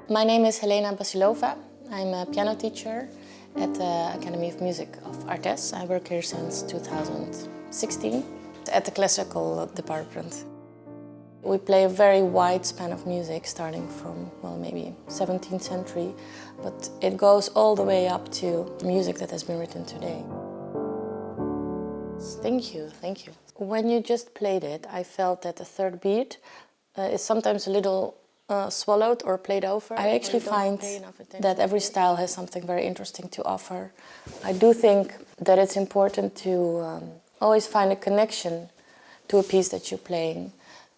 My name is Helena Basilova. I'm a piano teacher at the Academy of Music of Artes. I work here since 2016 at the classical department. We play a very wide span of music, starting from, well, maybe 17th century, but it goes all the way up to music that has been written today. Thank you, thank you. When you just played it, I felt that the third beat is sometimes a little swallowed or played over. I actually find that every style has something very interesting to offer. I do think that it's important to always find a connection to a piece that you're playing,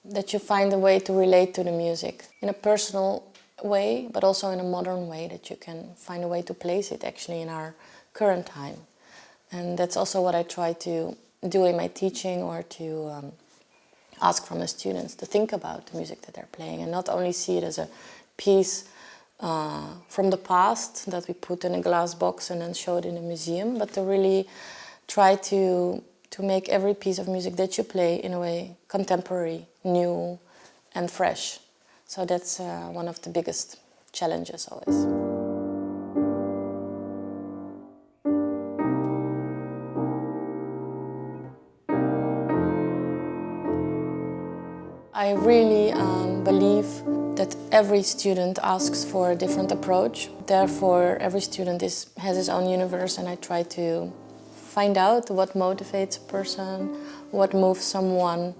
that you find a way to relate to the music in a personal way, but also in a modern way, that you can find a way to place it actually in our current time. And that's also what I try to do in my teaching, or to ask from the students to think about the music that they're playing and not only see it as a piece from the past that we put in a glass box and then show it in a museum, but to really try to make every piece of music that you play in a way contemporary, new and fresh. So that's one of the biggest challenges always. I really believe that every student asks for a different approach. Therefore, every student has his own universe, and I try to find out what motivates a person, what moves someone,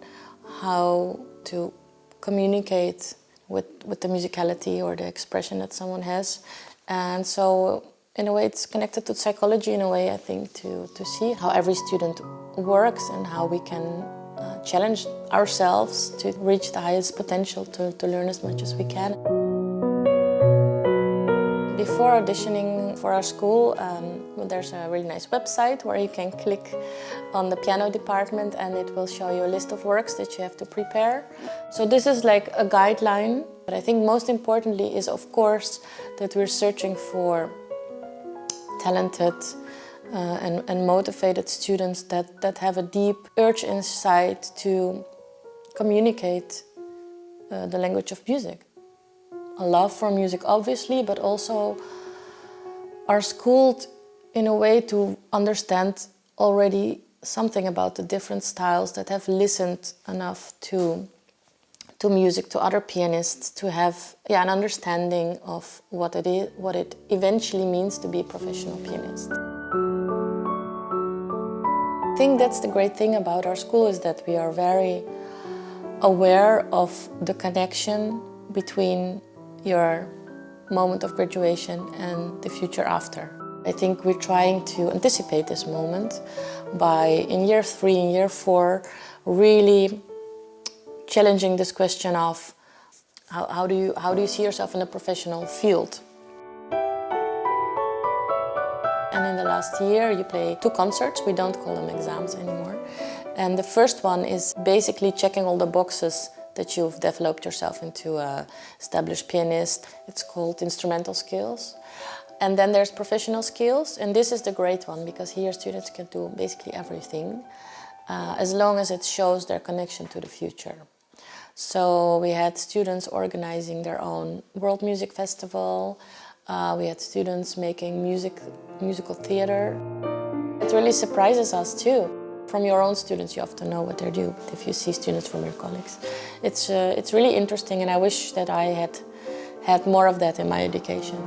how to communicate with the musicality or the expression that someone has. And so, in a way, it's connected to psychology in a way, I think, to see how every student works and how we can challenge ourselves to reach the highest potential, to learn as much as we can. Before auditioning for our school, there's a really nice website where you can click on the piano department and it will show you a list of works that you have to prepare. So this is like a guideline, but I think most importantly is, of course, that we're searching for talented and motivated students that have a deep urge inside to communicate the language of music. A love for music, obviously, but also are schooled in a way to understand already something about the different styles, that have listened enough to music, to other pianists, to have an understanding of what it eventually means to be a professional pianist. I think that's the great thing about our school, is that we are very aware of the connection between your moment of graduation and the future after. I think we're trying to anticipate this moment by, in year 3 and year 4, really challenging this question of how do you see yourself in a professional field. And in the last year you play 2 concerts, we don't call them exams anymore. And the first one is basically checking all the boxes that you've developed yourself into an established pianist. It's called instrumental skills. And then there's professional skills, and this is the great one, because here students can do basically everything, as long as it shows their connection to the future. So we had students organizing their own World Music Festival. We had students making musical theater. It really surprises us too. From your own students, you often know what they do, but if you see students from your colleagues, it's really interesting, and I wish that I had more of that in my education.